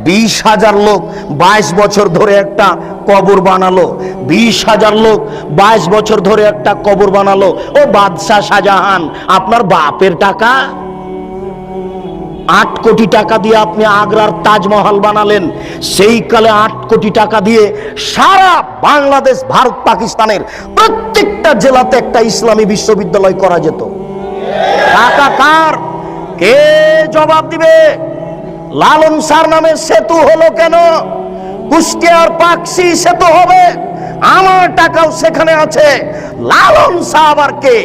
20,000 লোক 22 বছর ধরে একটা কবর বানালো। 20,000 লোক 22 বছর ধরে একটা কবর বানালো। ও বাদশাহ শাহজাহান, আপনার বাপের টাকা 8 কোটি টাকা দিয়ে আপনি আগ্রার তাজমহল বানালেন। সেই কালে 8 কোটি টাকা দিয়ে সারা বাংলাদেশ, ভারত, পাকিস্তানের প্রত্যেকটা জেলাতে একটা ইসলামী বিশ্ববিদ্যালয় করা যেত। টাকা কার? কে জবাব দিবে? লালন শাহর নামে সেতু হলো কেন? কুষ্টিয়ার পাকশি সেতু হবে, আমার টাকাও সেখানে আছে। লালন শাহ আবার কে?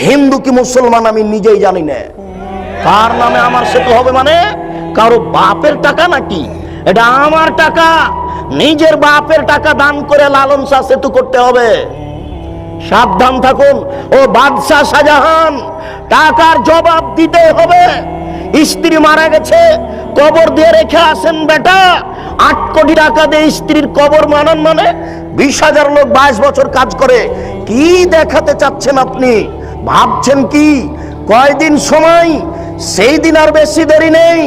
হিন্দু কি মুসলমান আমি নিজেই জানি না। কার নামে আমার সেতু হবে? মানে কারো বাপের টাকা নাকি? এটা আমার টাকা, নিজের বাপের টাকা দান করে লালন শাহ সেতু করতে হবে। সাবধান থাকুন ও বাদশাহ শাহজাহান, টাকার জবাব দিতে হবে। স্ত্রী মারা গেছে, কবর দিয়ে রেখে আসেন বেটা। 8 কোটি টাকা দিয়ে স্ত্রীর কবর বানান মানে 20,000 লোক 22 বছর কাজ করে। কি দেখাতে চাচ্ছেন আপনি? ভাবছেন কি কয়দিন সময়? সেই দিন আর বেশি দেরি নেই,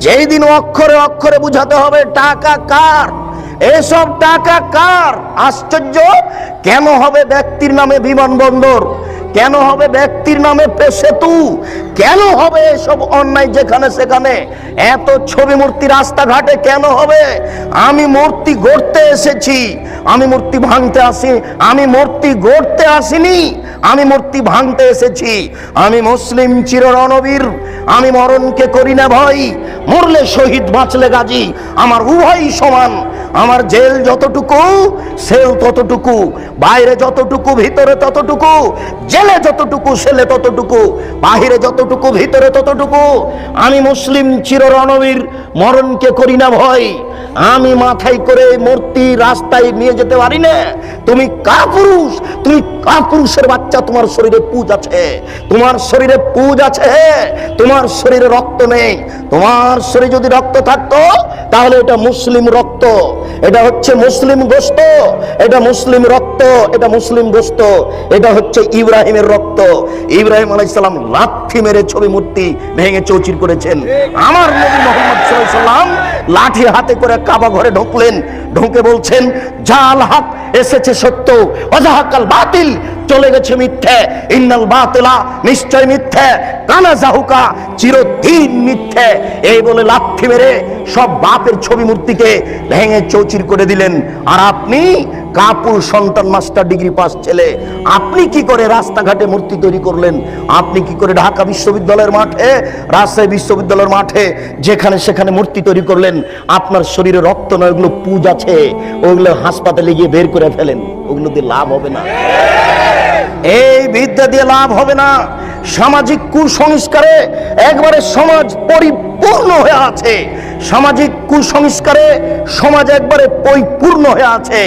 যেই দিন অক্ষরে অক্ষরে বুঝাতে হবে টাকা কার। এসব টাকা কার? আশ্চর্য! কেন হবে ব্যক্তির নামে বিমানবন্দর? কেন হবে ব্যক্তির নামে সেতু? কেন হবে এসব অন্যায় যেখানে সেখানে? এত ছবি মূর্তি রাস্তাঘাটে কেন হবে? আমি মূর্তি গড়তে এসেছি, আমি মূর্তি ভাঙতে আসি, আমি মূর্তি গড়তে আসিনি, আমি মূর্তি ভাঙতে এসেছি। আমি মুসলিম চির রণবীর, আমি মরণকে করি না ভয়। মরলে শহীদ, বাঁচলে গাজী, আমার উভয়ই সমান। আমার জেল যতটুকু, সেল ততটুকু, বাইরে যতটুকু ভিতরে ততটুকু, জেলে যতটুকু সেলে ততটুকু, বাহিরে যতটুকু ভিতরে ততটুকু। আমি মুসলিম চির রণবীর, মরণকে করি না ভয়। আমি মাথায় করে মূর্তি রাস্তায় নিয়ে যেতে পারি না। তুমি কাপুরুষ, তুমি কাপুরুষের বাচ্চা। তোমার শরীরে পুজ আছে, তোমার শরীরে পুজ আছে, তোমার শরীরে রক্ত নেই। তোমার শরীরে যদি রক্ত থাকতো তাহলে এটা মুসলিম রক্ত, এটা হচ্ছে মুসলিম গোশত, এটা মুসলিম রক্ত, এটা মুসলিম গোশত, এটা হচ্ছে ইব্রাহিমের রক্ত। ইব্রাহিম আলাইহিস সালাম লাঠি মেরে ছবি মূর্তি ভেঙে চৌচির করেছেন। আমার নবী মুহাম্মদ সাল্লাল্লাহু আলাইহি ওয়াসাল্লাম লাঠি হাতে করে কাবা ঘরে ঢুকলেন, ঢুকে বলছেন জাল হক এসেছে সত্য, ওয়াজাহাকাল বাতিল চলে গেছে মিথ্যে। ইন্নাল বাতিলা নিশ্চয় মিথ্যে, কানা জাহুকা চিরদিন মিথ্যে। এই বলে লাঠি মেরে সব বাপের ছবি মূর্তিকে ভেঙে চৌচির করে দিলেন। আর আপনি কাপুর সন্তান, মাস্টার ডিগ্রি পাস ছেলে, আপনি কি করে রাস্তাঘাটে মূর্তি তৈরি করলেন? আপনি কি করে ঢাকা বিশ্ববিদ্যালয়ের মাঠে, রাজশাহী বিশ্ববিদ্যালয়ের মাঠে, যেখানে সেখানে মূর্তি তৈরি করলেন? আপনার শরীরে রক্ত নয়, ওগুলো পুজ আছে, ওগুলো হাসপাতালে গিয়ে বের করে ফেলেন। ওগুলো দিয়ে লাভ হবে না, এই বিদ্যা দিয়ে লাভ হবে না। সামাজিক কুসংস্কারে একবারে সমাজ পরিপূর্ণ হয়ে আছে, সামাজিক কুসংস্কারে সমাজ একবারে পরিপূর্ণ হয়ে আছে।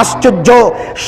আশ্চর্য!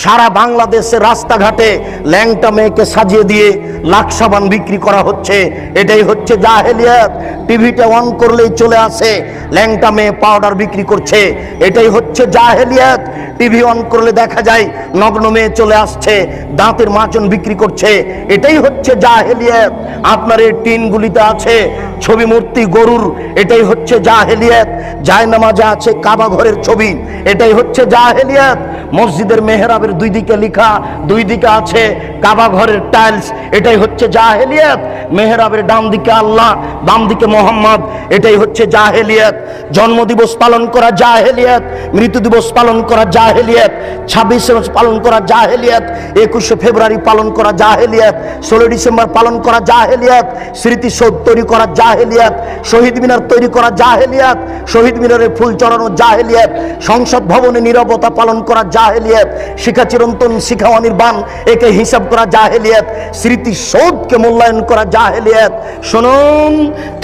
সারা বাংলাদেশের রাস্তাঘাটে ল্যাংটা মেয়েকে সাজিয়ে দিয়ে লাক্সাবান বিক্রি করা হচ্ছে। এটাই হচ্ছে জাহেলিয়াত। টিভিটা অন করলেই চলে আসে ল্যাংটা মেয়ে পাউডার বিক্রি করছে, এটাই হচ্ছে জাহেলিয়াত। টিভি অন করলে দেখা যায় নগ্ন মেয়ে চলে আসছে, দাঁতের মাজন বিক্রি করছে, এটাই হচ্ছে জাহেলিয়াত। আপনার এই টিনগুলিতে আছে ছবি মূর্তি গরুর, এটাই হচ্ছে জাহেলিয়াত। জায়নামাজে আছে কাবা ঘরের ছবি, এটাই হচ্ছে জাহেলিয়াত। মসজিদের মেহরাবের দুই দিকে লেখা, দুই দিকে আছে কাবা ঘরের টাইলস, এটাই হচ্ছে জাহেলিয়াত। মেহরাবের ডান দিকে আল্লাহ, বাম দিকে মোহাম্মদ, এটাই হচ্ছে জাহেলিয়াত। জন্মদিবস পালন করা জাহেলিয়াত, মৃত্যু দিবস পালন করা জাহেলিয়াত, 26 পালন করা জাহেলিয়াত, 21 ফেব্রুয়ারি পালন করা জাহেলিয়াত, 16 ডিসেম্বর পালন করা জাহেলিয়াত, স্মৃতিসৌধ তৈরি করা জাহেলিয়াত, শহীদ মিনার তৈরি করা জাহেলিয়াত, শহীদ মিনারে ফুল চড়ানো জাহেলিয়াত, সংসদ ভবনে নীরবতা পালন করা জাহেলিয়াত, শিখা চিরন্তন শিখা অনির্বাণ একে হিসাব করা জাহেলিয়াত, স্মৃতিসৌধকে মূল্যায়ন করা জাহেলিয়াত। শুনুন,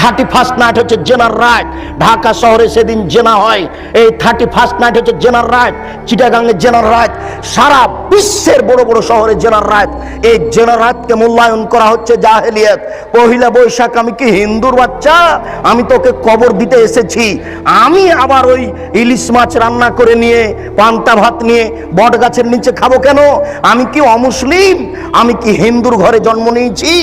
31st নাইট হচ্ছে জেনার রাইট। ঢাকা শহরে সেদিন জেনা হয়, এই 31st নাইট হচ্ছে জেনার রাইট। চিটাগাংয়ে জেনার রাইট, সারা বিশ্বের বড় বড় শহরে জেনার রাইট। এই জেনার রাইটকে মূল্যায়ন করা হচ্ছে জাহেলিয়াত। পহিলা বৈশাখ আমি কি হিন্দুর বাচ্চা? আমি তোকে কবর দিতে এসেছি। এসেছি, আমি আবার ওই ইলিশ মাছ রান্না করে নিয়ে পান্তা ভাত নিয়ে বট গাছের নিচে খাবো কেন? আমি কি অমুসলিম? আমি কি হিন্দুর ঘরে জন্ম নিয়েছি?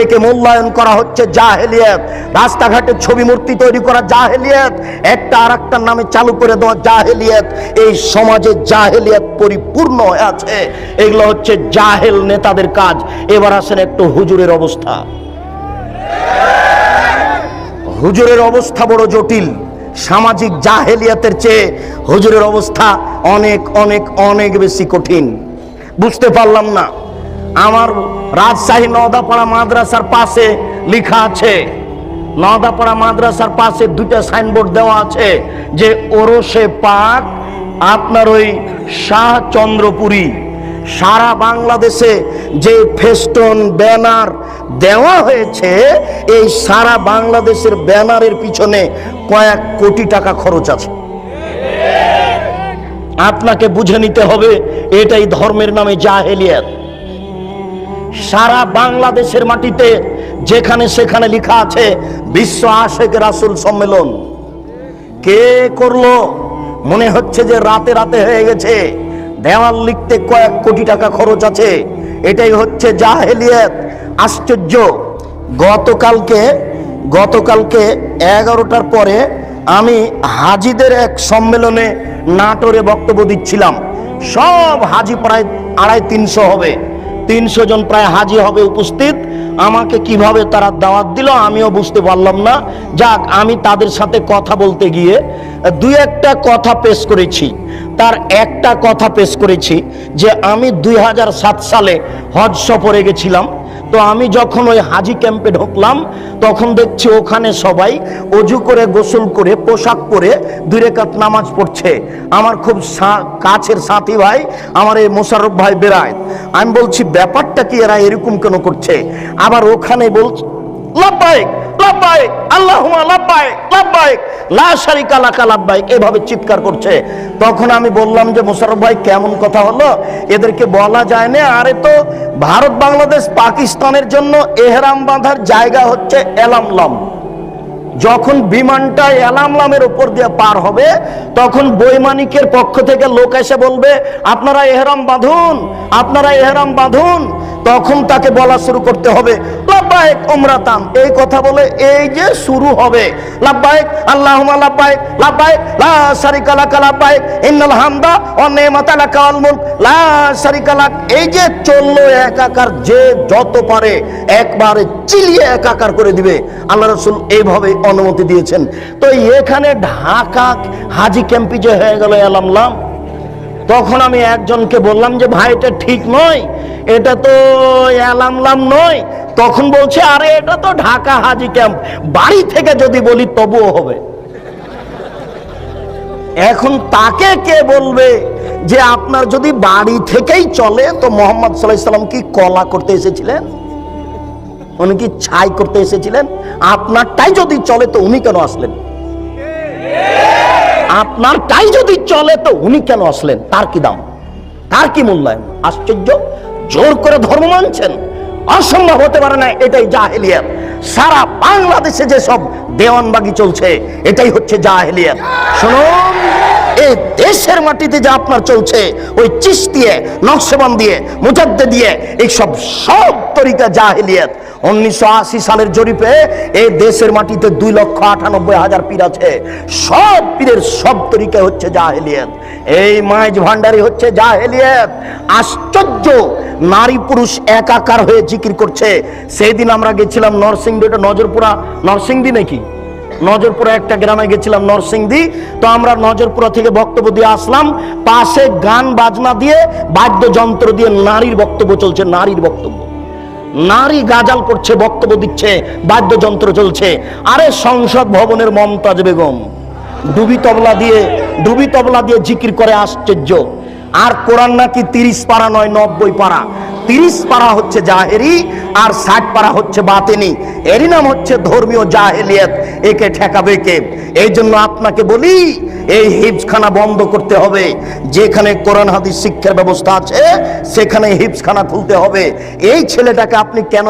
একে মূল্যায়ন করা হচ্ছে জাহেলিয়াত। রাস্তাঘাটে ছবি মূর্তি তৈরি করা জাহেলিয়াত, একটা আর একটার নামে চালু করে দেওয়া জাহেলিয়াত। এই সমাজে জাহেলিয়াত পরিপূর্ণ হয়ে আছে। এগুলো হচ্ছে জাহেল নেতাদের কাজ। এবার আসেন একটু হুজুরের অবস্থা। হুজুরের অবস্থা বড় জটিল। সামাজিক জাহেলিয়াতের চেয়ে হুজুরের অবস্থা অনেক অনেক অনেক বেশি কঠিন। বুঝতে পারলাম না। আমার রাজশাহী নওদাপাড়া মাদ্রাসার পাশে লেখা আছে, নওদাপাড়া মাদ্রাসার পাশে দুইটা সাইনবোর্ড দেওয়া আছে যে ওরসে পাক আপনার ওই শাহচন্দ্রপুরী। সারা বাংলাদেশে যে ফেস্টুন ব্যানার দেওয়া হয়েছে, এই সারা বাংলাদেশের ব্যানারের পিছনে কয়েক কোটি টাকা খরচ আছে। আপনাকে বুঝে নিতে হবে, এটাই ধর্মের নামে জাহেলিয়াত। সারা বাংলাদেশের মাটিতে যেখানে সেখানে লেখা আছে বিশ্ব আশেক রাসূল সম্মেলন। কে করলো? মনে হচ্ছে যে রাতে রাতে হয়ে গেছে। দেওয়াল লিখতে কয়েক কোটি টাকা খরচ আছে। এটাই হচ্ছে জাহেলিয়াত। আশ্চর্য। গতকালকে 11টার পরে আমি হাজিদের এক সম্মেলনে নাটোরে বক্তব্য দিচ্ছিলাম। সব হাজি প্রায় 250-300 হবে, 300 জন প্রায় হাজি হবে উপস্থিত। আমাকে কিভাবে তারা দাওয়াত দিল আমিও বুঝতে পারলাম না। যাক, আমি তাদের সাথে কথা বলতে গিয়ে দুই একটা কথা পেশ করেছি। তার একটা কথা পেশ করেছি যে আমি 2007 সালে হজ সফরে গেছিলাম। তো আমি যখন ওই হাজি ক্যাম্পে ঢুকলাম, তখন দেখছি ওখানে সবাই অজু করে গোসল করে পোশাক পরে 2 রাকাত নামাজ পড়ছে। আমার খুব কাছের সাথী ভাই আমার এই মোশাররফ ভাই বেরায়েত। আমি বলছি ব্যাপারটা কি, এরা এরকম কেন করছে? আবার ওখানে বলছে লাব্বাইক লাব্বাইক আল্লাহুম্মা লাব্বাইক লাব্বাইক লা শারিকা লাকা লাব্বাইক, এভাবে চিৎকার করছে। তখন আমি বললাম যে মোশাররফ ভাই কেমন কথা হলো, এদেরকে বলা যায় না। আরে তো ভারত বাংলাদেশ পাকিস্তানের জন্য এহরাম বাঁধার জায়গা হচ্ছে এলামলাম। যখন বিমানটা এলামলামের উপর দিয়ে পার হবে, তখন বৈমানিকের পক্ষ থেকে লোক এসে বলবে আপনারা এহরাম বাঁধুন, আপনারা এহরাম বাঁধুন। তখন তাকে বলা শুরু করতে হবে লাব্বাইক উমরাতান। এই কথা বলে এই যে শুরু হবে লাব্বাইক আল্লাহুম্মা লাব্বাইক লাব্বাইক লা শারিকা লাকা লাব্বাইক ইন্নাল হামদা ওয়া নি'মাতা লাকা ওয়াল মুলক লা শারিকা লাক। এই যে চললো একাকার, যে যত পারে একবারে চিলিয়ে একাকার করে দিবে। আল্লাহ রাসূল এইভাবে অনুমতি দিয়েছেন। তো এখানে ঢাকা হাজি ক্যাম্পে যে হয়ে গেল এলামলাম, তখন আমি একজনকে বললাম যে ভাই এটা ঠিক নয়, এটা তো এলামলাম নয়। তখন বলছে আরে এটা তো ঢাকা হাজি ক্যাম্প, বাড়ি থেকে যদি বলি তবুও হবে। এখন তাকে কে বলবে যে আপনার যদি বাড়ি থেকেই চলে, তো মোহাম্মদ সাল্লাল্লাহু আলাইহি ওয়াসাল্লাম কি কলা করতে এসেছিলেন? উনি কি ছাই করতে এসেছিলেন? আপনারটাই যদি চলে তো উনি কেন আসলেন? আপনারটাই যদি চলে তো উনি কেন আসলেন? তার কি দাম, তার কি মূল্যায়ন? আশ্চর্য। জোর করে ধর্ম মানছেন, অসম্ভব হতে পারে না। এটাই জাহেলিয়াত। সারা বাংলাদেশে যে সব দেওয়ানবাগি চলছে, এটাই হচ্ছে জাহেলিয়াত। শুনুন, এই দেশের মাটিতে যে আপনার চলছে ওই চিশতিয়া নকশবন্দিয়ে মুজাদ্দিদিয়ে এই সব তরিকা জাহেলিয়াত। 1980 সালের জরিপে এই দেশের মাটিতে 2,98,000 পীর আছে। সব পীরের সব তরিকা হচ্ছে জাহেলিয়াত। এই মাইজ ভান্ডারি হচ্ছে জাহেলিয়াত। আশ্চর্য, নারী পুরুষ একাকার হয়ে জিকির করছে। সেই দিন আমরা গেছিলাম নরসিংদী, এটা নজরপুরা নরসিংদী নাকি, নজরপুরা একটা গ্রামে গেছিলাম নরসিংদী। তো আমরা নজরপুরা থেকে বক্তব্য দিয়ে আসলাম, পাশে গান বাজনা দিয়ে বাদ্যযন্ত্র দিয়ে নারীর বক্তব্য চলছে। নারীর বক্তব্য, নারী গাজাল করছে, বক্তব্য দিচ্ছে, বাদ্যযন্ত্র চলছে। আরে সংসদ ভবনের মমতাজ বেগম ডুবি তবলা দিয়ে জিকির করে। আশ্চর্য। আর কোরআন নাকি 30 পারা নয় 90 পারা। 30 পারা হচ্ছে জাহেরি আর 60 পারা হচ্ছে বাতেনি। এরই নাম হচ্ছে ধর্মীয় জাহেলিয়াত। একে ঠেকাবে কে? এই জন্য আপনাকে বলি, এই হিফজখানা বন্ধ করতে হবে। যেখানে কোরআন হাদিস শিক্ষার ব্যবস্থা আছে সেখানে হিফজখানা খুলতে হবে। এই ছেলেটাকে আপনি কেন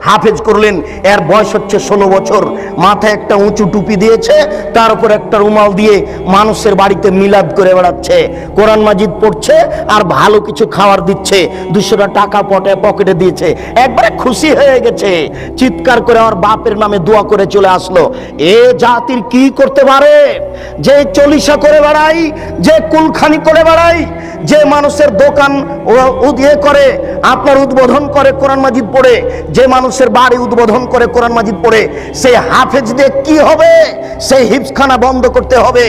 হাফেজ করলেন? এর বয়স হচ্ছে 16 বছর, মাথায় একটা উঁচু টুপি দিয়েছে, তার উপর একটা রুমাল দিয়ে মানুষের বাড়িতে মিলাদ করে বেড়াচ্ছে, কোরআন মাজিদ পড়ছে আর ভালো কিছু খাবার দিচ্ছে, 200 টাকা পকেটে দিয়েছে, একবারে খুশি হয়ে গেছে, চিৎকার করে আমার বাপের নামে দোয়া করে চলে আসলো। এ জাতির কি করতে পারে? যে চলিসা করে বেড়াই, যে কুলখানি করে বেড়াই, যে মানুষের দোকান করে আপনার উদ্বোধন করে কোরআন মাজিদ পড়ে, যে মানুষের বাড়ি উদ্বোধন করে কোরআন মাজিদ পড়ে, সেই হাফেজ দিয়ে কি হবে? সেই হিফজখানা বন্ধ করতে হবে।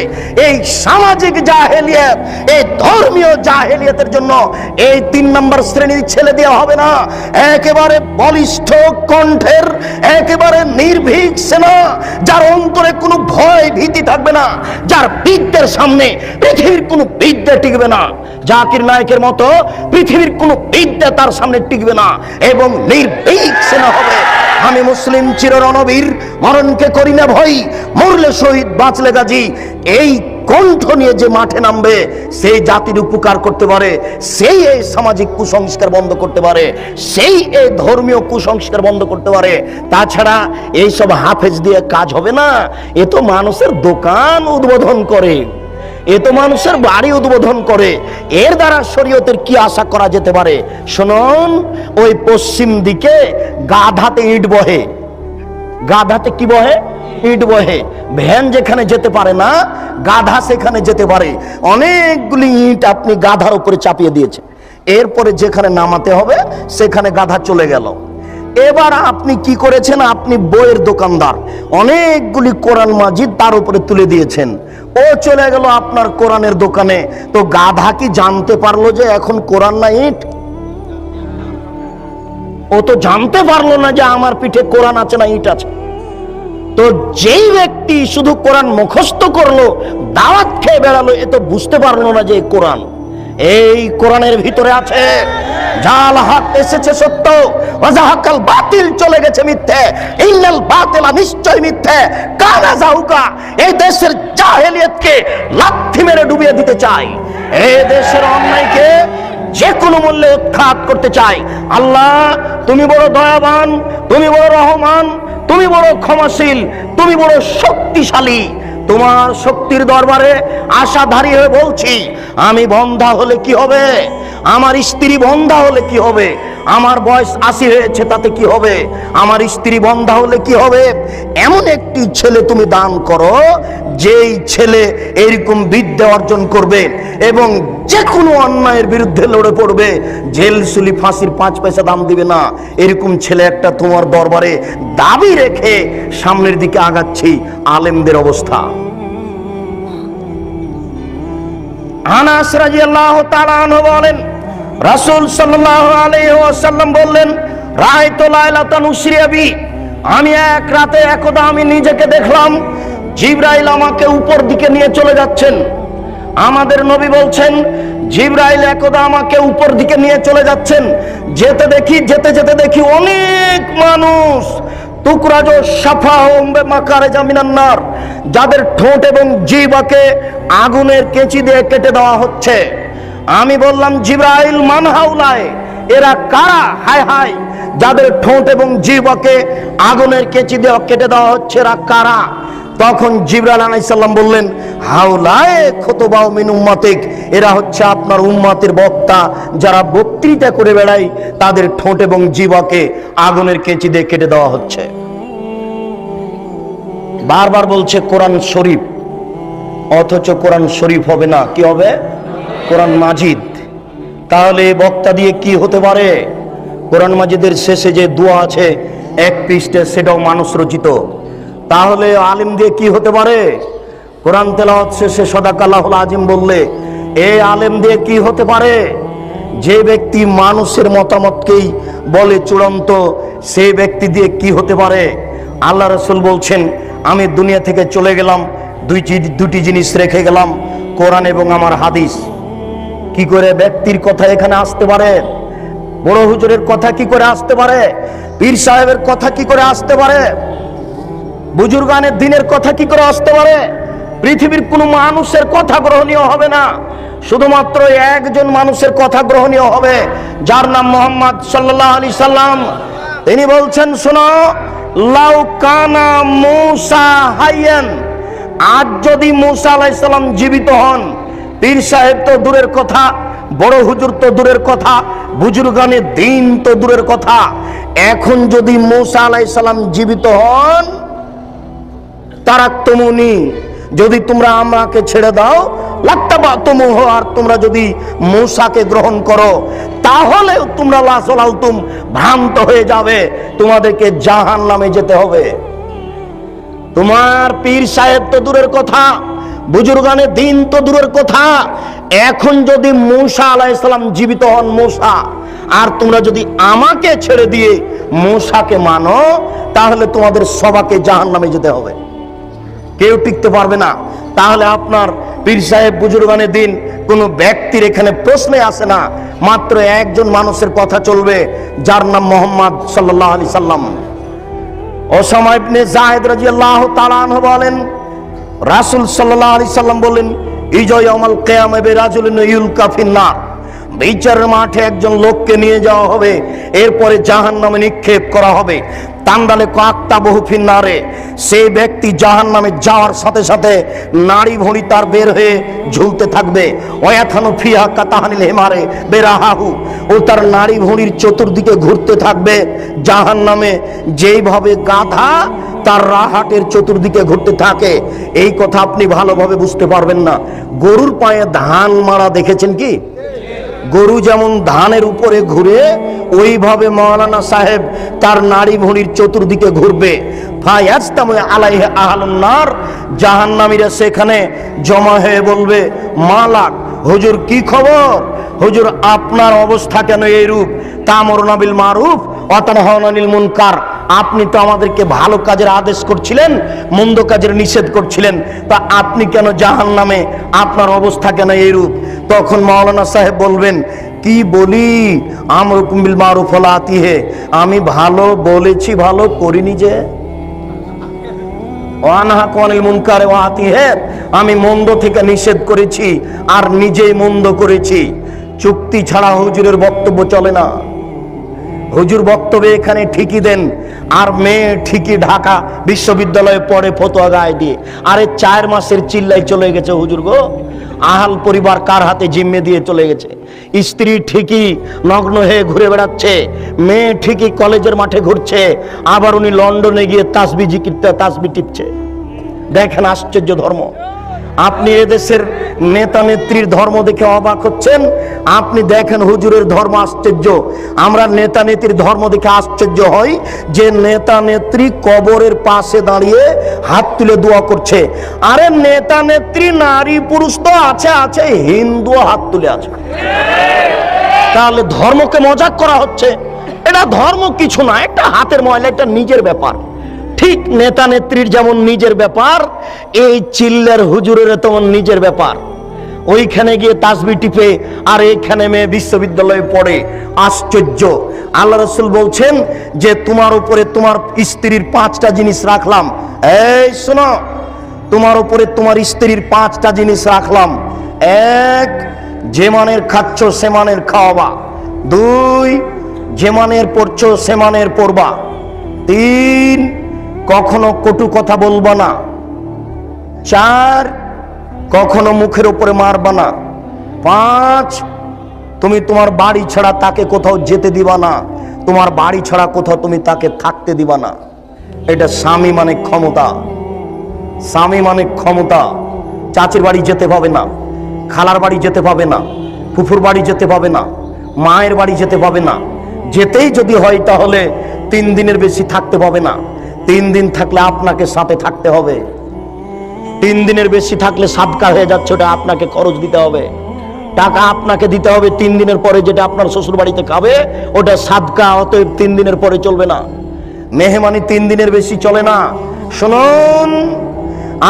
এই সামাজিক জাহেলিয়াত, এই ধর্মীয় জাহেলিয়াতের জন্য এই 3 নম্বর শ্রেণীর ছেলে দেওয়া হবে না। একেবারে বলিষ্ঠ কণ্ঠের, একেবারে নির্ভীক সেনা, যার অন্তরে কোনো ভয় ভীতি থাকবে না, যার বিদ্যের সামনে পৃথিবীর কোনো বিদ্যা টিকবে না। জাকির নায়কের মতো পৃথিবীর কোনো বিদ্যা তার সামনে টিকবে না, এবং নির্ভীক সেনা হবে। আমি মুসলিম চির রণবীর, মরণকে করি না ভয়, মরলে শহীদ বাঁচলে গাজী। এই কণ্ঠ নিয়ে যে মাঠে নামবে, সেই জাতির উপকার করতে পারে, সেই এই সামাজিক কুসংস্কার বন্ধ করতে পারে, সেই এই ধর্মীয় কুসংস্কার বন্ধ করতে পারে। তাছাড়া এইসব হাফেজ দিয়ে কাজ হবে না। এ তো মানুষের দোকান উদ্বোধন করে, এ তো মানুষের বাড়ি উদ্বোধন করে, এর দ্বারা শরীয়তের কি আশা করা যেতে পারে? শুনুন, ওই পশ্চিম দিকে গাধাতে ইট বহে, গাধাতে কি বহে? ইট বহে। ভ্যান যেখানে যেতে পারে না, গাধা সেখানে যেতে পারে। অনেকগুলি ইট আপনি গাধার উপরে চাপিয়ে দিয়েছেন, এরপরে যেখানে নামাতে হবে সেখানে গাধা চলে গেল। এবার আপনি কি করেছেন? আপনি বইয়ের দোকানদার, অনেকগুলি কোরআন মাজিদ তার উপরে তুলে দিয়েছেন, ও চলে গেল আপনার কোরআনের দোকানে। তো গাধা কি জানতে পারলো যে এখন কোরআন না ইট? ও তো জানতে পারলো না যে আমার পিঠে কোরআন আছে না ইট আছে। তো যেই ব্যক্তি শুধু কোরআন মুখস্থ করলো, দাওয়াত খেয়ে বেড়ালো, এ তো বুঝতে পারলো না যে কোরআন, এই কোরআনের ভিতরে আছে জাল হক এসেছে সত্য, ওয়াজাহাকাল বাতিল চলে গেছে মিথ্যে, ইন্নাল বাতিলা নিশ্চয় মিথ্যে, কানা জাহুকা। এই দেশের জাহেলিয়াতকে লাথি মেরে ডুবিয়ে দিতে চাই, এই দেশের অন্যায়কে যে কোনো মূল্যে উৎখাত করতে চাই। আল্লাহ, তুমি বড় দয়াবান, তুমি বড় রহমান, তুমি বড় ক্ষমাশীল, তুমি বড় শক্তিশালী। তোমার শক্তির দরবারে আশাধারী হয়ে বলছি, আমি বন্ধা হলে কি হবে? আমার স্ত্রী বন্ধা হলে কি হবে? আমার বয়স 80 হয়েছে, তাতে কি হবে? আমার স্ত্রী বন্ধা হলে কি হবে? এমন একটি ছেলে তুমি দান করো, যেই ছেলে এরকম বিদ্যা অর্জন করবে এবং যে কোনো অন্যায়ের বিরুদ্ধে লড়ে পড়বে, জেল সুলি ফাঁসির 5 পয়সা দাম দিবে না। এরকম ছেলে একটা তোমার দরবারে দাবি রেখে সামনের দিকে আগাচ্ছি। আলেমদের অবস্থা, আনাস রাদিয়াল্লাহু তাআলা আনহু বলেন, রাসূল সাল্লাল্লাহু আলাইহি ওয়াসাল্লাম বললেন, রাআইতু লাইলাতান উসরিয়া বি, আমি এক রাতে একদা আমি নিজেকে দেখলাম জিবরাইল আমাকে উপর দিকে নিয়ে চলে যাচ্ছেন। আমাদের নবী বলছেন, জিবরাইল একদা আমাকে উপর দিকে নিয়ে চলে যাচ্ছেন, যেতে যেতে দেখি অনেক মানুষ, তুকরাজো সাফাহুম বিমাকারে জামিনান্নার, যাদের ঠোঁট এবং জিহ্বাকে আগুনের কেঁচি দিয়ে কেটে দেওয়া হচ্ছে। আমি বললাম, জিবরাইল মান হাউলায়, এরা কারা? হায় হায়, যাদের ঠোঁট এবং জিহ্বাকে আগুনের কেঁচি দিয়ে কেটে দেওয়া হচ্ছে, এরা কারা? তখন জিবরাইল আলাইহিস সালাম বললেন, হাউলায়ে খুতুবাউ মিন উম্মাতিক, এরা হচ্ছে আপনার উম্মতের বক্তা, যারা বক্তৃতা করে বেড়ায়, তাদের ঠোঁট এবং জিহ্বাকে আগুনের কেঁচি দিয়ে কেটে দেওয়া হচ্ছে। বারবার বলছে কোরআন শরীফ, অথচ কোরআন শরীফ হবে না, কি হবে? কোরআন মাজিদ। তাহলে বক্তা দিয়ে কি হতে পারে? কোরআন মাজিদের শেষে যে দোয়া আছে 1 পৃষ্ঠা, সেটাও মানুষ রচিত। তাহলে আলিম দিয়ে কি হতে পারে? কোরআন তেলাওয়াত শেষে সাদাকাল্লাহুল আজিম বললে এই আলেম দিয়ে কি হতে পারে? যে ব্যক্তি মানুষের মতামতকেই বলে চূড়ান্ত, সেই ব্যক্তি দিয়ে কি হতে পারে? আল্লাহ রাসূল বলছেন, আমি দুনিয়া থেকে চলে গেলাম, দুটি জিনিস রেখে গেলাম, কোরআন এবং আমার হাদিস। কি করে ব্যক্তির কথা এখানে আসতে পারে? বড় হুজুরের কথা কি করে আসতে পারে? পীর সাহেবের কথা কি করে আসতে পারে? বুজুর্গানের দিনের কথা কি করে আসতে পারে? পৃথিবীর কোনো মানুষের কথা গ্রহণীয় হবে না, শুধুমাত্র একজন মানুষের কথা গ্রহণীয় হবে, যার নাম মুহাম্মদ সাল্লাল্লাহু আলাইহি সাল্লাম। তিনি বলছেন, শোনো, লাউ কানা মূসা হাইয়ান, আজ যদি মূসা আলাইহিস সালাম জীবিত হন, পীর সাহেব তো দূরের কথা, বড় হুজুর তো দূরের কথা, বুজুর্গানে দিন তো দূরের কথা, এখন যদি মূসা আলাইহিস সালাম জীবিত হন, তারাক্তুমুনি, যদি তোমরা আমাকে ছেড়ে দাও, লাত্তাবাতুমুহ, আর তোমরা যদি মূসাকে গ্রহণ করো, তাহলে তোমরা লাসলালতুম, ভ্রান্ত হয়ে যাবে, তোমাদেরকে জাহান্নামে যেতে হবে। তোমার পীর সাহেব তো দূরের কথা, বুজুর্গানে দিন তো দূরের কথা, এখন যদি মূসা আলাইহিস সালাম জীবিত হন, মূসা, আর তোমরা যদি আমাকে ছেড়ে দিয়ে মূসাকে মানো, তাহলে তোমাদের সবাইকে জাহান্নামে যেতে হবে, কেউ টিকতে পারবে না। তাহলে আপনার পীর সাহেব, বুজুর্গানে দিন কোনো ব্যক্তির এখানে প্রশ্নে আসে না, মাত্র একজন মানুষের কথা চলবে, যার নাম মুহাম্মদ সাল্লাল্লাহু আলাইহি সাল্লাম। ওসামা ইবনে যায়েদ রাদিয়াল্লাহু তাআলা আনহু বলেন, রাসূল সাল্লাল্লাহু আলাইহি সাল্লাম বলেন, ইয়াউমাল কিয়ামা বিরাজুলিন ইউলকা ফিন্নার, বিচারের মাঠে একজন লোককে নিয়ে যাওয়া হবে, এরপরে জাহান্নামে নিক্ষেপ করা হবে। তান্দালে কাকতা বহু ফিন্নারে, সেই ব্যক্তি জাহান্নামে যাওয়ার সাথে সাথে নাড়ি ভুঁড়ি তার বের হয়ে ঝুলতে থাকবে। ওয়াথানু ফিহা কাতাহানিল হিমারে বেরাহাহু, ও তার নাড়ি ভুঁড়ির চতুর্দিকে ঘুরতে থাকবে জাহান্নামে, যেইভাবে গাধা তার রাহাটের চতুর্দিকে ঘুরতে থাকে। এই কথা আপনি ভালোভাবে বুঝতে পারবেন না। গরুর পায়ে ধান মারা দেখেছেন কি? গরু যেমন ধানের উপরে ঘুরে, ওইভাবে মাওলানা সাহেব তার নাড়ি ভুঁড়ির চতুর্দিকে ঘুরবে। ফায়াজতামু আলাইহি আহলুন নার, জাহান্নামীরা সেখানে জমা হয়ে বলবে, মালাক, হুজুর কি খবর? হুজুর আপনার অবস্থা কেন এইরূপ? তা'মুরুনা বিল মারুফ ওয়া তানহাউনা আনিল মুনকার, আপনি তো আমাদেরকে ভালো কাজের আদেশ করছিলেন, মন্দ কাজের নিষেধ করছিলেন, তা আপনি কেন জাহান্নামে? আপনার অবস্থা কেন এইরূপ? তখন মাওলানা সাহেব বলবেন, কি বলি, আমরুকুম বিল মারুফ ওয়া লা আতিহি, আমি ভালো বলেছি, ভালো করিনি যে। ওয়া আনহাকু আনিল মুনকার ওয়া আতিহি, আমি মন্দ থেকে নিষেধ করেছি আর নিজেই মন্দ করেছি। চুক্তি ছাড়া হুজুরের বক্তব্য চলে না। হুজুর বক্তব্য এখানে ঠিকই দেন, আর মেয়ে ঠিকই ঢাকা বিশ্ববিদ্যালয়ে পড়ে ফতোয়া গায়ে দিয়ে। আরে 4 মাসের চিল্লাই চলে গেছে হুজুর গো, আহাল পরিবার কার হাতে জিম্মে দিয়ে চলে গেছে। স্ত্রী ঠিকই নগ্ন হয়ে ঘুরে বেড়াচ্ছে, মেয়ে ঠিকই কলেজের মাঠে ঘুরছে, আবার উনি লন্ডনে গিয়ে তাসবিহ জিকির তাসবিহ টিপছে। দেখেন আশ্চর্য ধর্ম। আপনি এদেশের নেতা নেত্রীর ধর্ম দেখে অবাক হচ্ছেন, আপনি দেখেন হুজুরের ধর্ম আশ্চর্য। আমরা নেতা নেত্রীর ধর্ম দেখে আশ্চর্য হই যে নেতা নেত্রী কবরের পাশে দাঁড়িয়ে হাত তুলে দোয়া করছে। আরে নেতা নেত্রী নারী পুরুষ তো আছে আছে, হিন্দু হাত তুলে আছে। তাহলে ধর্মকে মজাক করা হচ্ছে। এটা ধর্ম কিছু না, একটা হাতের ময়লা, এটা নিজের ব্যাপার। ঠিক নেতা নেত্রীর যেমন নিজের ব্যাপার, এই চিল্লার হুজুরের তেমন নিজের ব্যাপার। ওইখানে গিয়ে তাসবিহ টিপে আর এইখানে মেয়ে বিশ্ববিদ্যালয়ে পড়ে। আশ্চর্য। আল্লাহ রাসূল বলছেন যে তোমার উপরে তোমার স্ত্রীর 5টা জিনিস রাখলাম। এই শোনো, তোমার উপরে তোমার স্ত্রীর 5টা জিনিস রাখলাম। 1, যে মানের খাচ্ছ সে মানের খাওয়াবা। 2, যে মানের পড়ছো সে মানের পড়বা। 3, কখনো কটু কথা বলবা না। 4, কখনো মুখের উপরে মারবা না। 5, তুমি তোমার বাড়ি ছাড়া তাকে কোথাও যেতে দিবা না, তোমার বাড়ি ছাড়া কোথাও তুমি তাকে থাকতে দিবা না। এটা স্বামী মানে ক্ষমতা। স্বামী মানে ক্ষমতা। চাচির বাড়ি যেতে পাবে না, খালার বাড়ি যেতে পাবে না, ফুফুর বাড়ি যেতে পাবে না, মায়ের বাড়ি যেতে পাবে না। যেতেই যদি হয় তাহলে 3 দিনের বেশি থাকতে পাবে না। 3 দিন থাকলে আপনাকে সাথে থাকতে হবে। 3 দিনের বেশি থাকলে সাদকা হয়ে যাচ্ছে, ওটা আপনাকে খরচ দিতে হবে, টাকা আপনাকে দিতে হবে। 3 দিনের পরে যেটা আপনার শ্বশুর বাড়িতে খাবে ওটা সাদকা, অতএব 3 দিনের পরে চলবে না। মেহমানি 3 দিনের বেশি চলে না। শুনুন,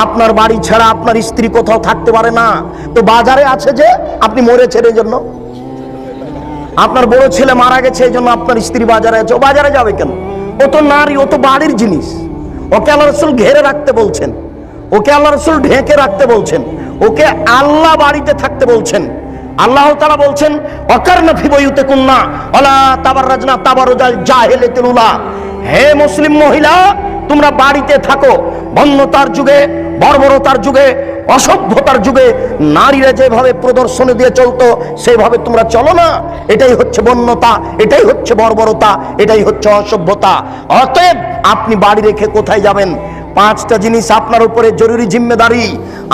আপনার বাড়ি ছাড়া আপনার স্ত্রী কোথাও থাকতে পারে না। তো বাজারে আছে যে আপনি মরেছেন এই জন্য, আপনার বড় ছেলে মারা গেছে এই জন্য আপনার স্ত্রী বাজারে আছে। ও বাজারে যাবে কেন? ও তো নারী, ও তো বাড়ির জিনিস। ওকে আল্লাহ রাসূল ঘেরে রাখতে বলছেন। ওকে আল্লাহ রাসূল ঢেকে রাখতে বলছেন, ওকে আল্লাহ বাড়িতে থাকতে বলছেন। আল্লাহ তাআলা বলছেন ওয়াকারনা ফি বুয়ুতিকুন্না ওয়ালা তাবাররাজনা তাবারুজাল জাহিলিয়াতিল উলা, হে মুসলিম মহিলা তোমরা বাড়িতে থাকো। বন্যতার যুগে, বর্বরতার যুগে, অসভ্যতার যুগে নারীরা যেভাবে প্রদর্শনী দিয়ে চলতো সেভাবে তোমরা চলো না। এটাই হচ্ছে বন্যতা, এটাই হচ্ছে বর্বরতা, এটাই হচ্ছে অসভ্যতা। অতএব আপনি বাড়ি রেখে কোথায় যাবেন? 5টা জিনিস আপনার উপরে জরুরি জিম্মেদারি।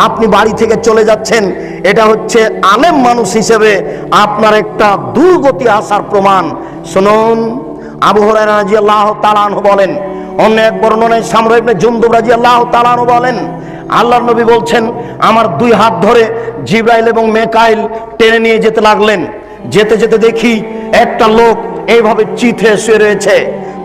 আপনি বাড়ি থেকে চলে যাচ্ছেন, এটা হচ্ছে আলেম মানুষ হিসেবে আপনার একটা দুর্গতি আসার প্রমাণ। শুনুন, আবু হুরায়রা রাদিয়াল্লাহু তাআলা আনহু বলেন, অন্য এক বর্ণনায় সামরা ইবনে জুনদুব রাদিয়াল্লাহু তাআলা আনহু বলেন, আল্লাহর নবী বলছেন আমার 2 হাত ধরে জিবরাইল এবং মেকাইল টেনে নিয়ে যেতে লাগলেন। যেতে যেতে দেখি একটা লোক এইভাবে চিথে শুয়ে রয়েছে,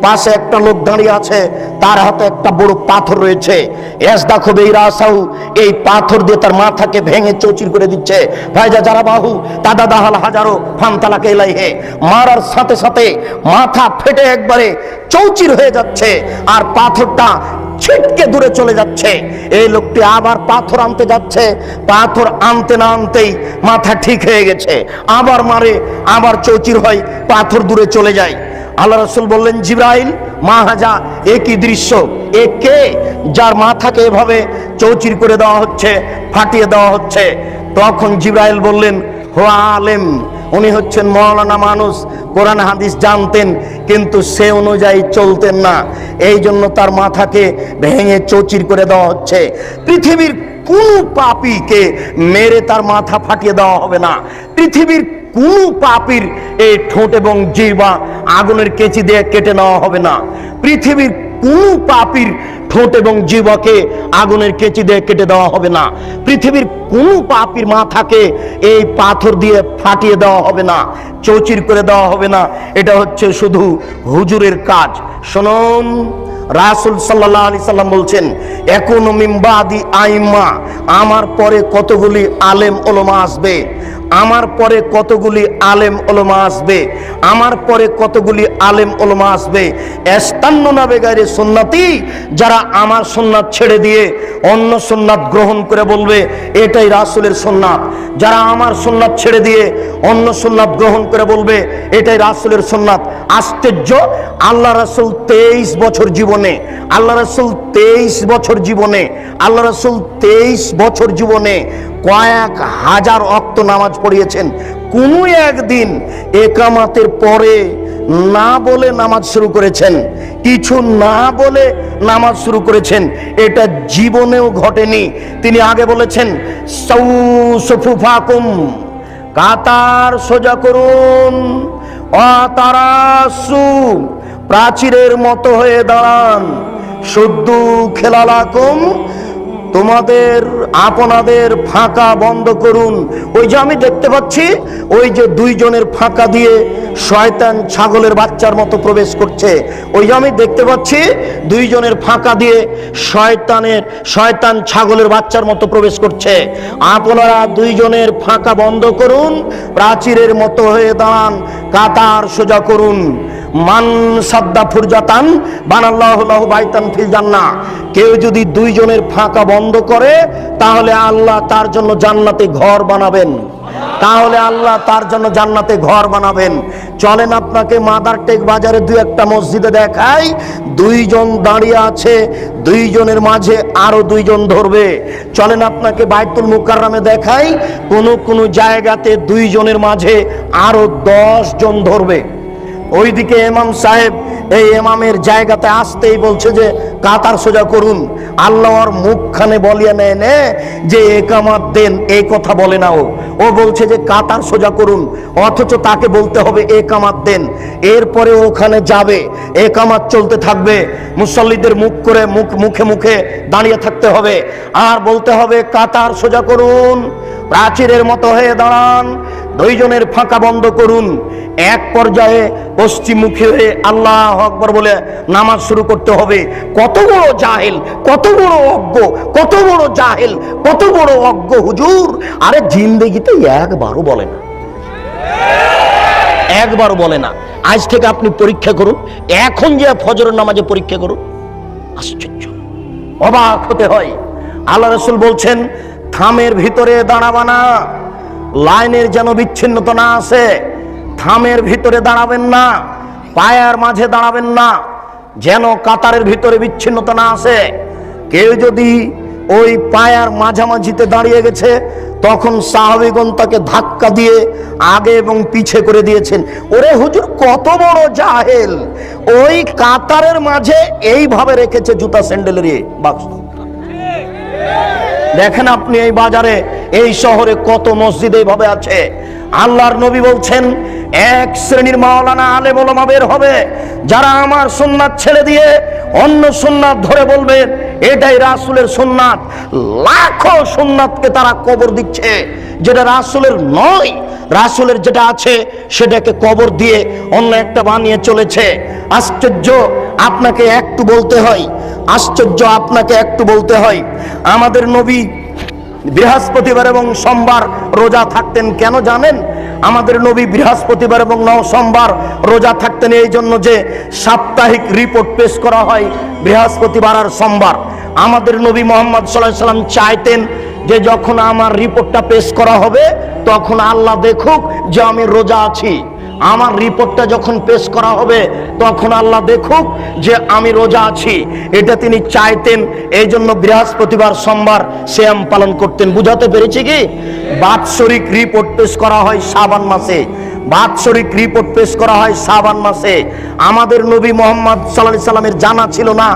পাশে একটা লোক দাঁড়িয়ে আছে, তার হাতে একটা বড় পাথর রয়েছে। ইয়াসদাখু বিরাসাহু, এই পাথর দিয়ে তার মাথাকে ভেঙে চৌচির করে দিচ্ছে। ফায়জা জারাবাহু তাদাদাহাল হাজারো ফান্তালাকা ইলাইহি, মারার সাথে সাথে মাথা ফেটে একবারে চৌচির হয়ে যাচ্ছে আর পাথরটা ছিটকে দূরে চলে যাচ্ছে। এই লোকটি আবার পাথর আনতে যাচ্ছে, পাথর আনতে না আনতেই মাথা ঠিক হয়ে গেছে, আবার মারে, আবার চৌচির হয়, পাথর দূরে চলে যায়। আল্লাহ রাসূল বললেন, জিবরাইল মা হাজা, একই দৃশ্য, এ কে যার মাথাকে এভাবে চৌচির করে দেওয়া হচ্ছে, ফাটিয়ে দেওয়া হচ্ছে? তখন জিবরাইল বললেন, হো আলেম, উনি হচ্ছেন মওলানা মানুষ, কোরআন হাদিস জানতেন কিন্তু সে অনুযায়ী চলতেন না, এই জন্য তার মাথাকে ভেঙে চৌচির করে দেওয়া হচ্ছে। পৃথিবীর কোন পাপীকে মেরে তার মাথা ফাটিয়ে দেওয়া হবে না। পৃথিবীর কোন পাপীর এই ঠোঁট এবং জিহ্বা আগুনের কেচি দিয়ে কেটে নেওয়া হবে না। পৃথিবীর কোন পাপীর ঠোঁট এবং জিহ্বাকে আগুনের কেচি দিয়ে কেটে দেওয়া হবে না। পৃথিবীর কোন পাপীর মাথাকে এই পাথর দিয়ে ফাটিয়ে দেওয়া হবে না, চৌচির করে দেওয়া হবে না। এটা হচ্ছে শুধু হুজুরের কাজ। শুনুন, রাসূল সাল্লাল্লাহু আলাইহি সাল্লাম বলছেন, একুনু মিন বাদি আইম্মা, আমার পরে কতগুলি আলেম ওলামা আসবে, আমার পরে কতগুলি আলেম ওলামা আসবে, আমার পরে কতগুলি আলেম ওলামা আসবে, ইস্তান্নুনা বিগাইরি সুন্নতি, যারা আমার সুন্নাত ছেড়ে দিয়ে অন্য সুন্নাত গ্রহণ করে বলবে এটাই রাসূলের সুন্নাত। যারা আমার সুন্নাত ছেড়ে দিয়ে অন্য সুন্নাত গ্রহণ করে বলবে এটাই রাসূলের সুন্নাত। আশ্চর্য, আল্লাহ রাসূল 23 বছর জীবনে, আল্লাহ রাসূল 23 বছর জীবনে, আল্লাহ রাসূল 23 বছর জীবনে কয়েক হাজার ওয়াক্ত নামাজ পড়িয়েছেন। কোনো একদিন একামাতের পরে না বলে নামাজ শুরু করেছেন, কিছু না বলে নামাজ শুরু করেছেন, এটা জীবনেও ঘটেনি। তিনি আগে বলেছেন, সাউসুফুফাকুম, কাতার সোজা করুন, অতারাসু, প্রাচীরের মতো হয়ে দাঁড়ান, শুদ্ধু খেলালাকুম, তোমাদের আপনাদের ফাঁকা বন্ধ করুন। ওই যে আমি দেখতে পাচ্ছি, ওই যে 2 জনের ফাঁকা দিয়ে শয়তান ছাগলের বাচ্চার মতো প্রবেশ করছে, ওই যে আমি দেখতে পাচ্ছি 2 জনের ফাঁকা দিয়ে শয়তান ছাগলের বাচ্চার মতো প্রবেশ করছে। আপনারা 2 জনের ফাঁকা বন্ধ করুন, প্রাচীরের মতো হয়ে দাঁড়ান, কাতার সোজা করুন। মান সাদ্দা ফুরজাতান বানাল্লাহু লাহু বাইতান ফিল জান্নাহ, কেউ যদি 2 জনের ফাঁকা বন্ধ করে তাহলে আল্লাহ তার জন্য জান্নাতে ঘর বানাবেন, তাহলে আল্লাহ তার জন্য জান্নাতে ঘর বানাবেন। চলেন আপনাকে মাদারটেক বাজারে 2-1টা মসজিদে দেখাই, 2 জন দাঁড়িয়ে আছে, 2 জনের মাঝে আরো 2 জন ধরবে। চলেন আপনাকে বাইতুল মুকাররমে দেখাই, কোন জায়গাতে 2 জনের মাঝে আরো 10 জন ধরবে। ওইদিকে ইমাম সাহেব এই ইমামের জায়গাতে আসতেই বলছে যে কাতার সোজা করুন। আল্লাহর মুখখানে বলিয়া নেয় নে যে একামাত দেন, এই কথা বলে না, ও বলছে যে কাতার সোজা করুন, অথচ তাকে বলতে হবে একামাত দেন। এরপরে ওখানে যাবে, একামাত চলতে থাকবে, মুসল্লিদের মুখে মুখে দাঁড়িয়ে থাকতে হবে আর বলতে হবে কাতার সোজা করুন, প্রাচীরের মতো হয়ে দাঁড়ান, 2 জনের ফাঁকা বন্ধ করুন। এক পর্যায়ে পশ্চিমমুখী হয়ে আল্লাহু আকবার বলে নামাজ শুরু করতে হবে। কত বড় জাহেল, কত বড় অজ্ঞ, কত বড় জাহেল, কত বড় অজ্ঞ হুজুর! আরে জিন্দেগিতে একবারও বলে না, একবারও বলে না। আজ থেকে আপনি পরীক্ষা করুন, এখন যে ফজরের নামাজে পরীক্ষা করুন, আশ্চর্য, অবাক হতে হয়। আল্লাহ রাসূল বলছেন থামের ভিতরে দাঁড়াবা না, লাইনের যেন বিচ্ছিন্নতা না আসে। থামের ভিতরে দাঁড়াবেন না, পায়ার মাঝে দাঁড়াবেন না, যেন কাতারের ভিতরে বিচ্ছিন্নতা না আসে। কেউ যদি ওই পায়ার মাঝামাঝিতে দাঁড়িয়ে গেছে, তখন সাহাবীগণ তাকে ধাক্কা দিয়ে আগে এবং পিছে করে দিয়েছেন। ওরে হুজুর কত বড় জাহেল, ওই কাতারের মাঝে এইভাবে রেখেছে জুতা স্যান্ডেলের বাক্স। দেখেন আপনি এই বাজারে, এই শহরে কত মসজিদ এইভাবে আছে। আল্লাহর নবী বলছেন এক শ্রেণীর মাওলানা আলেম ওলামা বের হবে, যারা আমার সুন্নাত ছেড়ে দিয়ে অন্য সুন্নাত ধরে বলবেন এটাই রাসূলের সুন্নাত। লাখো সুন্নাতকে তারা কবর দিচ্ছে, যেটা রাসূলের নয়। রাসূলের যেটা আছে সেটাকে কবর দিয়ে অন্য একটা বানিয়ে চলেছে। আশ্চর্য, আপনাকে একটু বলতে হয়, আশ্চর্য আপনাকে একটু বলতে হয়, আমাদের নবী বৃহস্পতিবার এবং সোমবার রোজা থাকতেন। কেন জানেন? আমাদের নবী বৃহস্পতিবার এবং সোমবার রোজা থাকতেন এই জন্য যে সাপ্তাহিক রিপোর্ট পেশ করা হয় বৃহস্পতিবার আর সোমবার। আমাদের নবী মুহাম্মদ সাল্লাল্লাহু আলাইহি সাল্লাম চাইতেন যে যখন আমার রিপোর্টটা পেশ করা হবে তখন আল্লাহ দেখুক যে আমি রোজা আছি। আমার রিপোর্টটা যখন পেশ করা হবে তখন আল্লাহ দেখুক যে আমি রোজা আছি, এটা তিনি চাইতেন। এই জন্য বৃহস্পতিবার সোমবার সিয়াম পালন করতেন। বুঝাতে পেরেছি কি? বাৎসরিক রিপোর্ট পেশ করা হয় শাবান মাসে, বাৎসরিক রিপোর্ট পেশ করা হয় শাবান মাসে। আমাদের নবী মুহাম্মদ সাল্লাল্লাহু আলাইহি সাল্লামের জানা ছিল না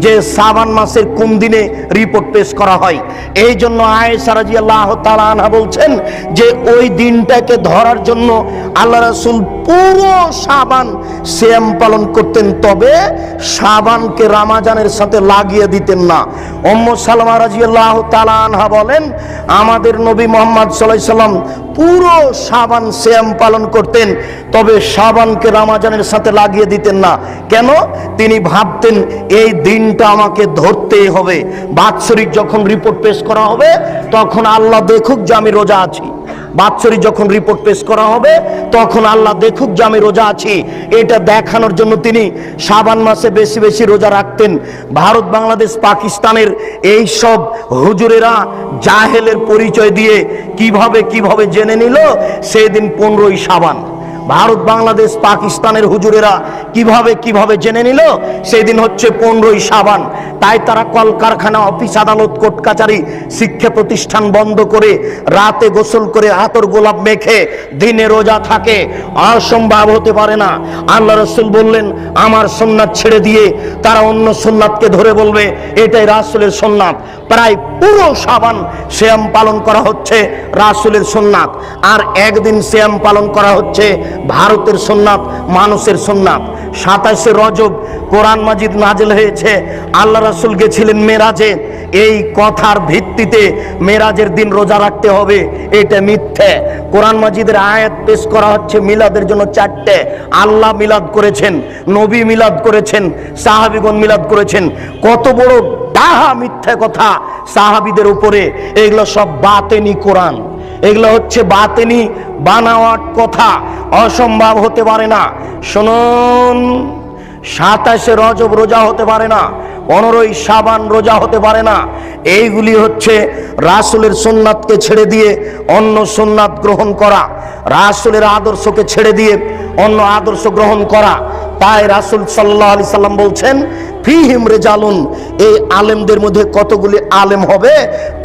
যে শাবান মাসের কোন দিনে রিপোর্ট পেশ করা হয়। এই জন্য আয়েশা রাদিয়াল্লাহু তাআলা আনহা বলছেন যে ওই দিনটাকে ধরার জন্য আল্লাহ রাসূল পুরো শাবান সিয়াম পালন করতেন, তবে শাবানকে রমজানের সাথে লাগিয়ে দিতেন না। উম্মু সালামা রাদিয়াল্লাহু তাআলা আনহা বলেন আমাদের নবী মুহাম্মদ সাল্লাল্লাহু আলাইহি সাল্লাম পুরো শাবান সিয়াম পালন করতেন, তবে শাবানকে রমজানের সাথে লাগিয়ে দিতেন না। কেন? তিনি ভাবতেন এই দিনটা আমাকে ধরতেই হবে। বাৎসরিক যখন রিপোর্ট পেশ করা হবে তখন আল্লাহ দেখুক যে আমি রোজা আছি। বাৎসরিক যখন রিপোর্ট পেশ করা হবে তখন আল্লাহ দেখুক যে আমি রোজা আছি, এটা দেখানোর জন্য তিনি শাবান মাসে বেশি বেশি রোজা রাখতেন। ভারত, বাংলাদেশ, পাকিস্তানের এই সব হুজুরেরা জাহেলের পরিচয় দিয়ে কিভাবে কিভাবে জেনে নিল সেদিন 15ই শাবান। ভারত, বাংলাদেশ, পাকিস্তানের হুজুরেরা কিভাবে কিভাবে জেনে নিল সেদিন হচ্ছে 15ই শাবান। তাই তারা কলকারখানা, অফিস, আদালত, কোর্ট কাচারি, শিক্ষা প্রতিষ্ঠান বন্ধ করে রাতে গোসল করে আতর গোলাপ মেখে দিনে রোজা থাকে। অসম্ভব হতে পারে না। আল্লাহ রাসূল বললেন আমার সুন্নাত ছেড়ে দিয়ে তারা অন্য সুন্নাতকে ধরে বলবে এটাই রাসূলের সুন্নাত। প্রায় পুরো শাবান সিয়াম পালন করা হচ্ছে রাসূলের সুন্নাত, আর একদিন সিয়াম পালন করা হচ্ছে ভারতের সুন্নাত, মানুষের সুন্নাত। 27শে রজব কোরআন মাজিদ নাজিল হয়েছে, আল্লাহ রাসূল গেছিলেন মেরাজে। এই কথার ভিত্তিতে মেরাজের দিন রোজা রাখতে হবে, এটা মিথ্যে। কোরআন মাজিদের আয়াত পেশ করা হচ্ছে মিলাদের জন্য 4টে। আল্লাহ মিলাদ করেছেন, নবী মিলাদ করেছেন, সাহাবীগণ মিলাদ করেছেন। কত বড় ডাহা মিথ্যে কথা সাহাবীদের উপরে। এগুলো সব বাতেনি কোরআন, এগুলো হচ্ছে বাতেনি বানাওয়াট কথা, অসম্ভব হতে পারে না। শুনুন, 27শে রজব রোজা হতে পারে না, 15ই শাবান রোজা হতে পারে না। এইগুলি হচ্ছে রাসূলের সুন্নাতকে ছেড়ে দিয়ে অন্য সুন্নাত গ্রহণ করা, রাসূলের আদর্শকে ছেড়ে দিয়ে অন্য আদর্শ গ্রহণ করা। তাই রাসূল সাল্লাল্লাহু আলাইহি সাল্লাম বলছেন ফিহিম রিজালুন, এই আলেমদের মধ্যে কতগুলি আলেম হবে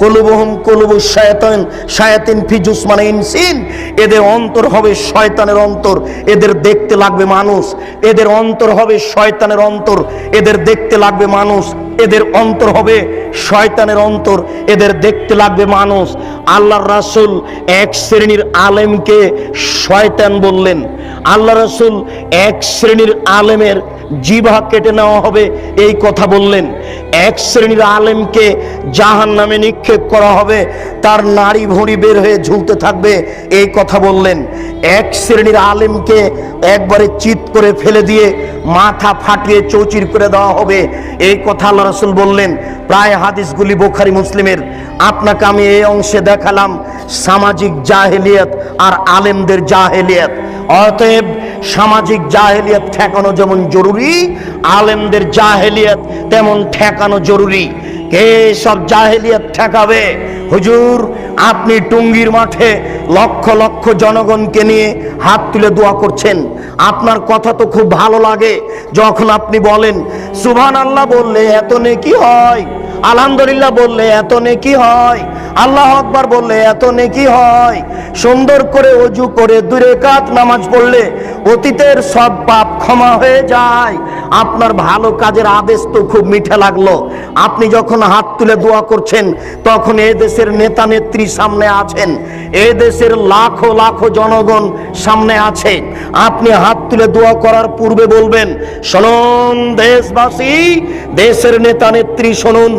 কুলুবুহুম কুলুবুশ শায়াতিন, শায়াতিন ফি জুসমানি ইনসিন, এদের অন্তর হবে শয়তানের অন্তর, এদের দেখতে লাগবে মানুষ। এদের অন্তর হবে শয়তানের অন্তর, এদের দেখতে লাগবে মানুষ। এদের অন্তর হবে শয়তানের অন্তর, এদের দেখতে লাগবে মানুষ। আল্লাহর রাসূল এক শ্রেণীর আলেমকে শয়তান বললেন। আল্লাহ রাসূল এক শ্রেণীর আলেমের জিহ্বা কেটে নেওয়া হবে এই কথা বললেন। এক শ্রেণীর আলেমকে জাহান্নামে নিক্ষেপ করা হবে, তার নাড়ি ভুঁড়ি বের হয়ে ঝুলতে থাকবে এই কথা বললেন। এক শ্রেণীর আলেমকে একবারে চিৎ করে ফেলে দিয়ে মাথা ফাটিয়ে চৌচির করে দেওয়া হবে এই কথা আল্লাহ রাসূল বললেন। প্রায় হাদিসগুলি বুখারী মুসলিমের। আপনাকে আমি এই অংশে দেখালাম সামাজিক জাহেলিয়াত আর আলেমদের জাহেলিয়াত। অতএব সামাজিক জাহেলিয়াত ঠেকানো যেমন জরুরি, আলেমদের জাহেলিয়াত তেমন ঠেকানো জরুরি। কে সব জাহেলিয়াত ঠেকাবে? হুজুর, আপনি টুঙ্গির মাঠে লক্ষ লক্ষ জনগণকে নিয়ে হাত তুলে দোয়া করছেন। আপনার কথা তো খুব ভালো লাগে যখন আপনি বলেন সুবহানাল্লাহ বললে এত নেকি হয়, আলহামদুলিল্লাহ বললে এত নেকি হয়, আল্লাহ আকবার বললে এত নেকি হয়। সুন্দর করে ওযু করে 2 রাকাত নামাজ পড়লে অতীতের সব পাপ ক্ষমা হয়ে যায়। আপনার ভালো কাজের আদেশ তো খুব মিঠা লাগলো। আপনি যখন হাত তুলে দোয়া করছেন তখন এই দেশের নেতা নেত্রী সামনে আছেন, এই দেশের লাখো লাখো জনগণ সামনে আছে। আপনি হাত তুলে দোয়া করার পূর্বে বলবেন, শুনুন দেশবাসী, দেশের নেতা নেত্রী শুনুন,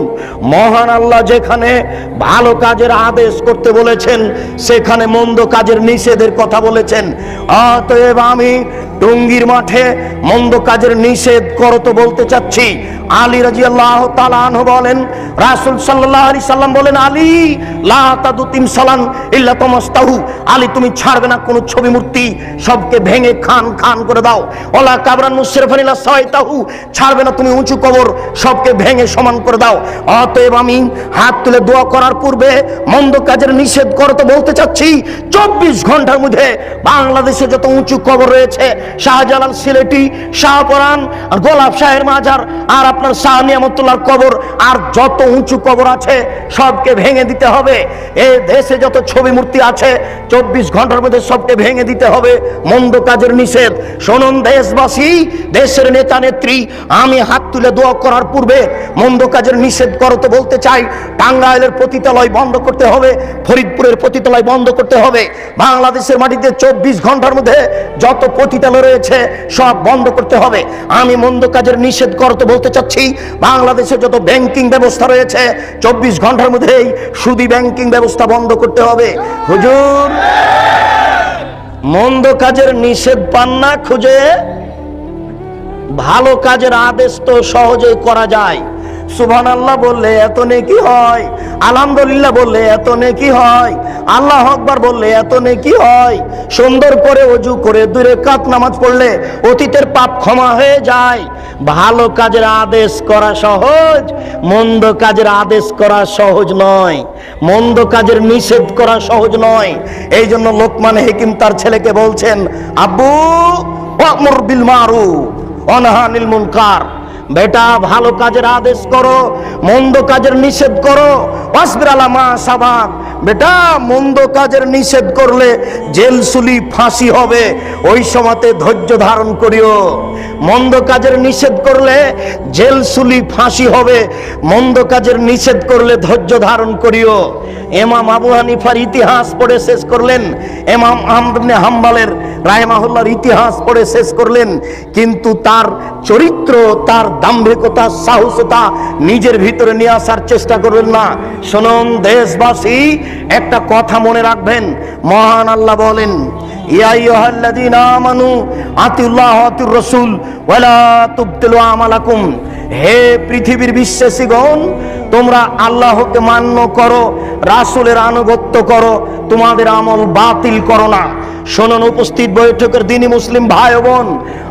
মহান আল্লাহ যেখানে ভালো কাজের আদেশ করতে বলেছেন সেখানে মন্দ কাজের নিষেধের কথা বলেছেন। অতএব আমি টুঙ্গির মাঠে মন্দ কাজের নিষেধ করতে বলতে চাচ্ছি। আলী রাদিয়াল্লাহু তাআলা আনহু বলেন, রাসূল সাল্লাল্লাহু আলাইহি সাল্লাম বলেন, আলী লা তাদুতিম সালান ইল্লা তামাস্তাহু, আলী তুমি ছাড়বে না কোন ছবি মূর্তি, সবকে ভেঙে খান খান করে দাও। ওলা কাবরান মুশরিফান ইলা সাইতাহু, ছাড়বে না তুমি উঁচু কবর, সবকে ভেঙে সমান করে দাও। অতএব আমি হাত তুলে দোয়া করার পূর্বে মন্দ কাজের নিষেধ করতে বলতে চাচ্ছি। 24 ঘন্টার মধ্যে বাংলাদেশে যত উঁচু কবর রয়েছে, শাহজালাল সিলেটি, শাহপরান, গোলাপ শাহের মাজার, আর আপনার শাহ নিয়ামতুল্লাহর কবর, আর যত উঁচু কবর আছে সবকে ভেঙে দিতে হবে। এই দেশে যত ছবি মূর্তি আছে 24 ঘন্টার মধ্যে সবকে ভেঙে দিতে হবে। মন্দ কাজের নিষেধ। শুনুন দেশবাসী, দেশের নেতা নেত্রী, আমি হাত তুলে দোয়া করার পূর্বে মন্দ কাজের নিষেধ করতে বলতে চাই। টাঙ্গাইলের পতিতালয় বন্ধ করতে হবে, ফরিদপুরের পতিতালয় বন্ধ করতে হবে। বাংলাদেশের মাটিতে 24 ঘন্টার মধ্যে যত পতিতালয় রয়েছে সব বন্ধ করতে হবে। আমি মন্দ কাজের নিষেধ করতে বলতে চাচ্ছি। বাংলাদেশে যত ব্যাংকিং ব্যবস্থা রয়েছে 24 ঘন্টার মধ্যেই সুদী ব্যাংকিং ব্যবস্থা বন্ধ করতে হবে। হুজুর, মন্দ কাজের নিষেধ পান না খুঁজে? ভালো কাজের আদেশ তো সহজেই করা যায়। সুবহানাল্লাহ বললে এত নেকি হয়, আলহামদুলিল্লাহ বললে এত নেকি হয়, আল্লাহ আকবার বললে এত নেকি হয়। সুন্দর করে ওযু করে 2 রাকাত নামাজ পড়লে অতীতের পাপ ক্ষমা হয়ে যায়। ভালো কাজের আদেশ করা সহজ, মন্দ কাজের আদেশ করা সহজ নয়, মন্দ কাজের নিষেধ করা সহজ নয়। এই জন্য লোকমান হাকিম তার ছেলেকে বলছেন, আব্বু ওয়ামুর বিল মারুফ ওয়া নাহি আনিল মুনকার, বেটা ভালো কাজের আদেশ করো, মন্দ কাজের নিষেধ করো। ওয়াসবির আলা মা সাবাক, বেটা মন্দ কাজের নিষেধ করলে জেল সুলি ফাঁসি হবে, ওই সময়তে ধৈর্য ধারণ করিও। মন্দ কাজের নিষেধ করলে জেল সুলি ফাঁসি হবে, মন্দ কাজের নিষেধ করলে ধৈর্য ধারণ করিও। ইমাম আবু হানিফার ইতিহাস পড়ে শেষ করলেন, ইমাম আহমদ ইবনে হাম্বলের রাহিমাহুল্লাহর ইতিহাস পড়ে শেষ করলেন, কিন্তু তার চরিত্র, তার দাম্ভিকতা, সাহসতা নিজের ভিতরে নিয়ে আসার চেষ্টা করবেন না। শুনুন দেশবাসী, একটা কথা মনে রাখবেন, মহান আল্লাহ বলেন, ইয়া আইয়ুহাল্লাযীনা আমানু আতিউল্লাহ ওয়া আতিউর রাসূল ওয়া লা তুবতিলু আমালাকুম, হে পৃথিবীর বিশ্বাসীগণ, তোমরা আল্লাহকে মান্য করো, রাসূলের আনুগত্য করো, তোমাদের আমল বাতিল করো না। শুনুন উপস্থিত বৈঠকের দিনী মুসলিম ভাই ও বোন,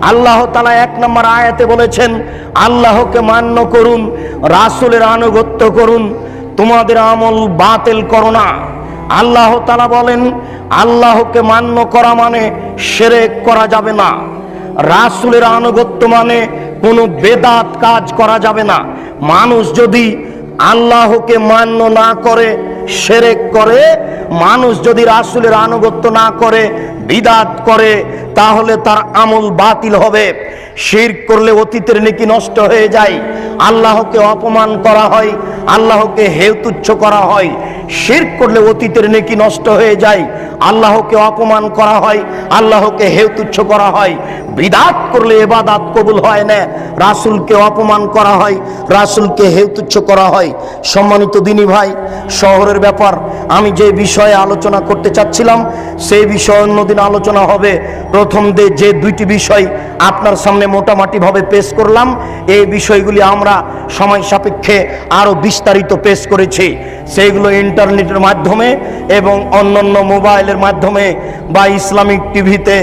আল্লাহ তাআলা 1 নম্বর আয়াতে বলেছেন আল্লাহকে মান্য করুন, রাসূলের আনুগত্য করুন, তোমাদের আমল বাতিল করো না। আল্লাহ তাআলা বলেন আল্লাহকে মান্য করা মানে শিরক করা যাবে না, রাসূলের আনুগত্য মানে কোনো বেদাত কাজ করা যাবে না। মানুষ যদি আল্লাহকে মান্য না করে শিরক করে, মানুষ যদি রাসূলের আনুগত্য না করে বিদআত করে, তাহলে তার আমল বাতিল হবে। শিরক করলে অতীতের নেকি নষ্ট হয়ে যায়, আল্লাহকে অপমান করা হয়, আল্লাহকে হেয় তুচ্ছ করা হয়। শিরক করলে অতীতের নেকি নষ্ট হয়ে যায়, আল্লাহকে অপমান করা হয়, আল্লাহকে হেয় তুচ্ছ করা হয়। বিদআত করলে ইবাদত কবুল হয় না, রাসূলকে অপমান করা হয়, রাসূলকে হেয় তুচ্ছ করা হয়। সম্মানিত দিনী ভাই, শহরের ব্যাপার আমি যে বিষয়ে আলোচনা করতে চাচ্ছিলাম সেই বিষয়ে অন্যদিন আলোচনা হবে। প্রথম যে 2টি বিষয় আপনার সামনে মোটামুটিভাবে পেশ করলাম, এই বিষয়গুলি আমরা সময় সাপেক্ষে আরো বিস্তারিত পেশ করেছি। সেইগুলো ইন্টারনেটের মাধ্যমে এবং অন্যান্য মোবাইলের মাধ্যমে বা ইসলামিক টিভিতে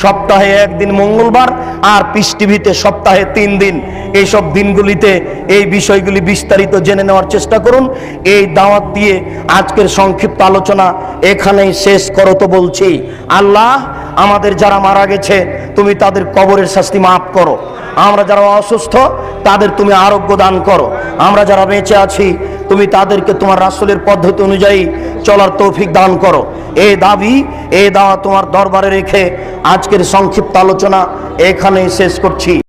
সপ্তাহে একদিন মঙ্গলবার, আর পিস টিভিতে সপ্তাহে 3 দিন। এইসব দিনগুলিতে এই বিষয়গুলি বিস্তারিত জেনে নেওয়ার চেষ্টা করুন। এই দাওয়াত দিয়ে আজকের সংক্ষিপ্ত আলোচনা এখানেই শেষ করো তো বলছি। আল্লাহ, আমাদের যারা মারা গেছে তুমি তাদের কবরের শাস্তি মাফ করো। আমরা যারা অসুস্থ তাদের তুমি আরোগ্য দান করো। আমরা যারা বেঁচে আছি তুমি তাদেরকে তোমার রাসূলের পদ্ধতি অনুযায়ী চলার তৌফিক দান করো। এই দাবি, এই দাওয়া তোমার দরবারে রেখে আজকের সংক্ষিপ্ত আলোচনা এখানেই শেষ করছি।